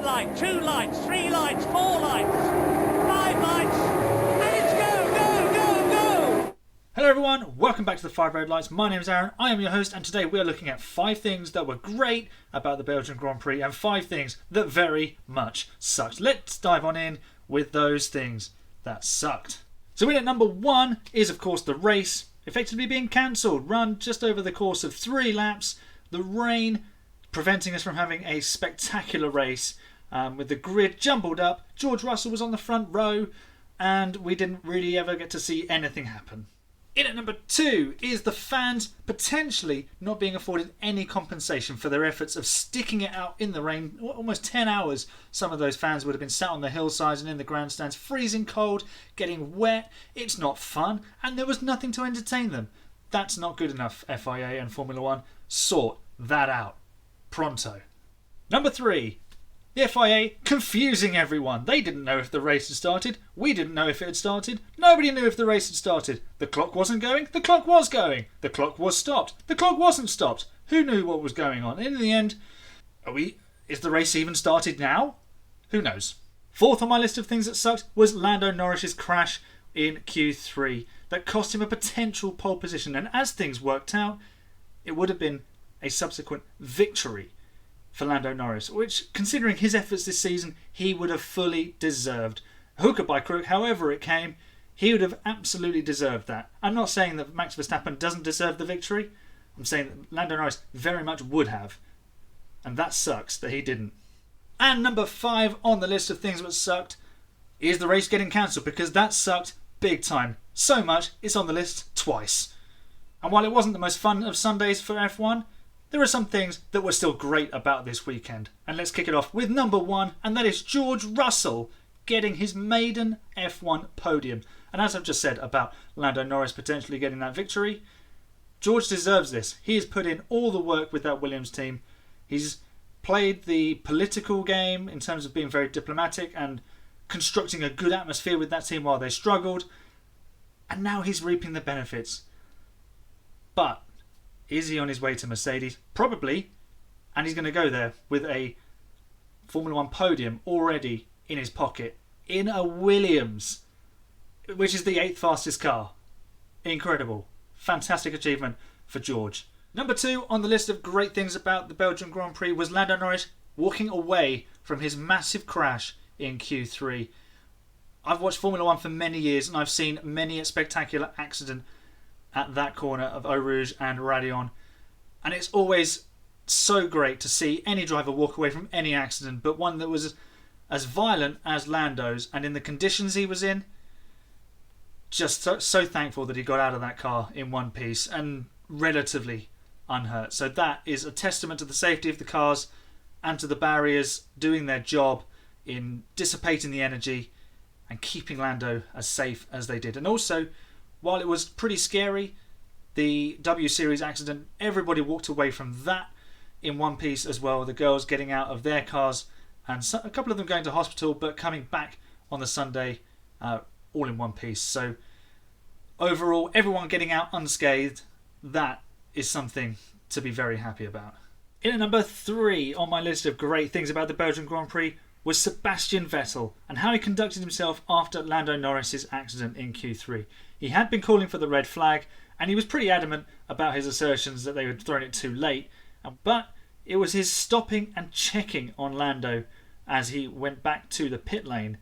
light, 2 lights, 3 lights, 4 lights, 5 lights, and it's go, go, go, go! Hello everyone, welcome back to the 5 Road Lights. My name is Aaron, I am your host, and today we are looking at 5 things that were great about the Belgian Grand Prix and 5 things that very much sucked. Let's dive on in with those things that sucked. So in at number 1 is of course the race effectively being cancelled, run just over the course of 3 laps. The rain preventing us from having a spectacular race with the grid jumbled up. George Russell was on the front row and we didn't really ever get to see anything happen. In at number 2 is the fans potentially not being afforded any compensation for their efforts of sticking it out in the rain. Almost 10 hours some of those fans would have been sat on the hillsides and in the grandstands, freezing cold, getting wet. It's not fun and there was nothing to entertain them. That's not good enough, FIA and Formula 1. Sort that out. Pronto. Number 3. The FIA confusing everyone. They didn't know if the race had started. We didn't know if it had started. Nobody knew if the race had started. The clock wasn't going. The clock was going. The clock was stopped. The clock wasn't stopped. Who knew what was going on? In the end, is the race even started now? Who knows? 4th on my list of things that sucked was Lando Norris's crash in Q3 that cost him a potential pole position, and as things worked out, it would have been a subsequent victory for Lando Norris, which, considering his efforts this season, he would have fully deserved. Hook or by crook, however it came, he would have absolutely deserved that. I'm not saying that Max Verstappen doesn't deserve the victory. I'm saying that Lando Norris very much would have. And that sucks that he didn't. And number 5 on the list of things that sucked is the race getting cancelled, because that sucked big time. So much, it's on the list twice. And while it wasn't the most fun of Sundays for F1, there are some things that were still great about this weekend. And let's kick it off with number 1, and that is George Russell getting his maiden F1 podium. And as I've just said about Lando Norris potentially getting that victory, George deserves this. He has put in all the work with that Williams team. He's played the political game in terms of being very diplomatic and constructing a good atmosphere with that team while they struggled. And now he's reaping the benefits. But is he on his way to Mercedes? Probably. And he's going to go there with a Formula 1 podium already in his pocket. In a Williams, which is the 8th fastest car. Incredible. Fantastic achievement for George. Number 2 on the list of great things about the Belgian Grand Prix was Lando Norris walking away from his massive crash in Q3. I've watched Formula 1 for many years and I've seen many a spectacular accident at that corner of Eau Rouge and Raidillon, and it's always so great to see any driver walk away from any accident, but one that was as violent as Lando's, and in the conditions he was in, just so thankful that he got out of that car in one piece and relatively unhurt. So that is a testament to the safety of the cars and to the barriers doing their job in dissipating the energy and keeping Lando as safe as they did. And also, while it was pretty scary, the W Series accident, everybody walked away from that in one piece as well. The girls getting out of their cars and a couple of them going to hospital, but coming back on the Sunday all in one piece. So overall, everyone getting out unscathed, that is something to be very happy about. In at number 3 on my list of great things about the Belgian Grand Prix was Sebastian Vettel and how he conducted himself after Lando Norris's accident in Q3. He had been calling for the red flag and he was pretty adamant about his assertions that they had thrown it too late, but it was his stopping and checking on Lando as he went back to the pit lane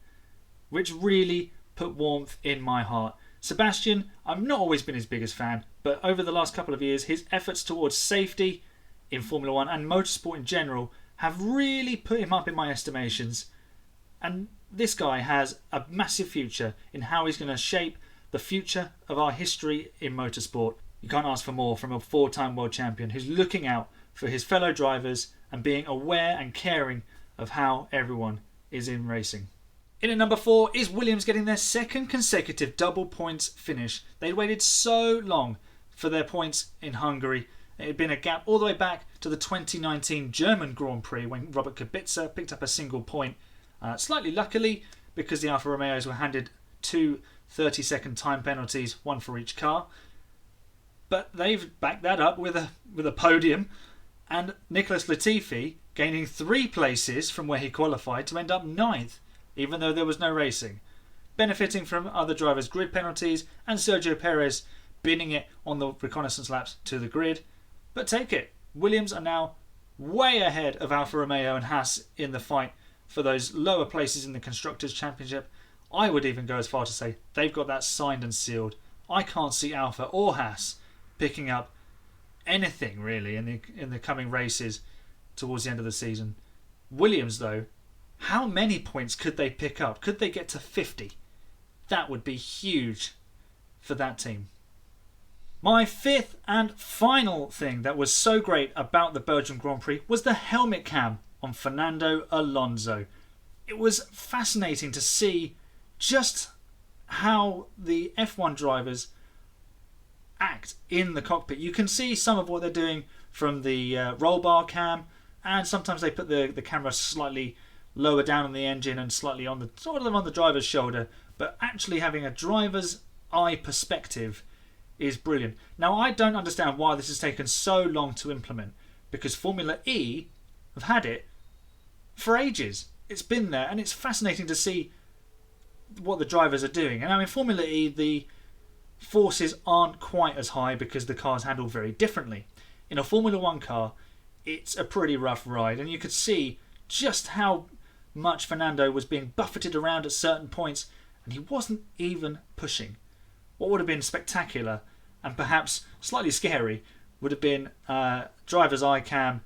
which really put warmth in my heart. Sebastian, I've not always been his biggest fan, but over the last couple of years his efforts towards safety in Formula 1 and motorsport in general have really put him up in my estimations, and this guy has a massive future in how he's going to shape the future of our history in motorsport. You can't ask for more from a 4-time world champion who's looking out for his fellow drivers and being aware and caring of how everyone is in racing. In at number 4 is Williams getting their 2nd consecutive double points finish. They'd waited so long for their points in Hungary. It had been a gap all the way back to the 2019 German Grand Prix when Robert Kubica picked up a single point. Slightly luckily, because the Alfa Romeos were handed 2 30-second time penalties, one for each car. But they've backed that up with a podium, and Nicholas Latifi gaining 3 places from where he qualified to end up 9th, even though there was no racing, benefiting from other drivers' grid penalties and Sergio Perez binning it on the reconnaissance laps to the grid. But take it, Williams are now way ahead of Alfa Romeo and Haas in the fight for those lower places in the Constructors' Championship. I would even go as far to say they've got that signed and sealed. I can't see Alfa or Haas picking up anything really in the coming races towards the end of the season. Williams, though, how many points could they pick up? Could they get to 50? That would be huge for that team. My 5th and final thing that was so great about the Belgian Grand Prix was the helmet cam on Fernando Alonso. It was fascinating to see just how the F1 drivers act in the cockpit. You can see some of what they're doing from the roll bar cam, and sometimes they put the camera slightly lower down on the engine and slightly on the driver's shoulder, but actually having a driver's eye perspective is brilliant. Now, I don't understand why this has taken so long to implement, because Formula E have had it for ages. It's been there, and it's fascinating to see what the drivers are doing. And now in Formula E, the forces aren't quite as high because the cars handle very differently. In a Formula 1 car, it's a pretty rough ride, and you could see just how much Fernando was being buffeted around at certain points, and he wasn't even pushing. What would have been spectacular and perhaps slightly scary would have been driver's eye cam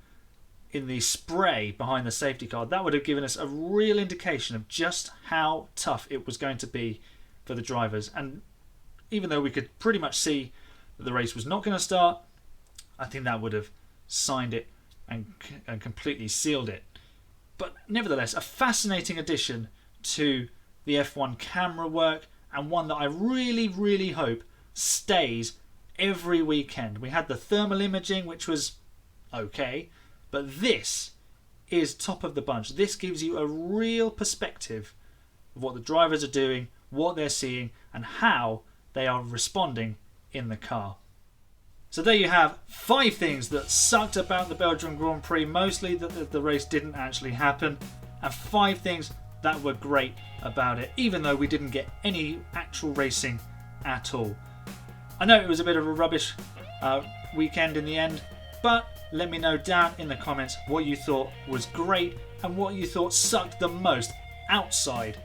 in the spray behind the safety car. That would have given us a real indication of just how tough it was going to be for the drivers. And even though we could pretty much see that the race was not going to start, I think that would have signed it and completely sealed it. But nevertheless, a fascinating addition to the F1 camera work, and one that I really, really hope stays every weekend. We had the thermal imaging, which was okay, but this is top of the bunch. This gives you a real perspective of what the drivers are doing, what they're seeing, and how they are responding in the car. So there you have 5 things that sucked about the Belgian Grand Prix, mostly that the race didn't actually happen, and 5 things that were great about it, even though we didn't get any actual racing at all. I know it was a bit of a rubbish weekend in the end, but let me know down in the comments what you thought was great and what you thought sucked the most outside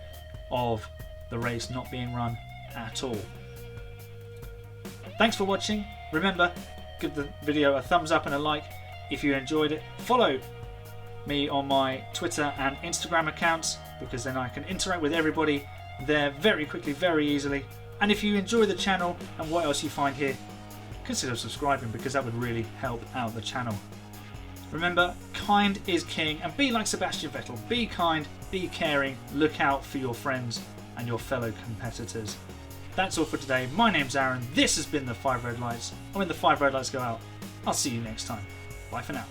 of the race not being run at all. Thanks for watching. Remember, give the video a thumbs up and a like if you enjoyed it. Follow me on my Twitter and Instagram accounts, because then I can interact with everybody there very quickly, very easily. And if you enjoy the channel and what else you find here, consider subscribing, because that would really help out the channel. Remember, kind is king, and be like Sebastian Vettel. Be kind, be caring, look out for your friends and your fellow competitors. That's all for today. My name's Aaron. This has been the 5 Red Lights. And when the 5 Red Lights go out, I'll see you next time. Bye for now.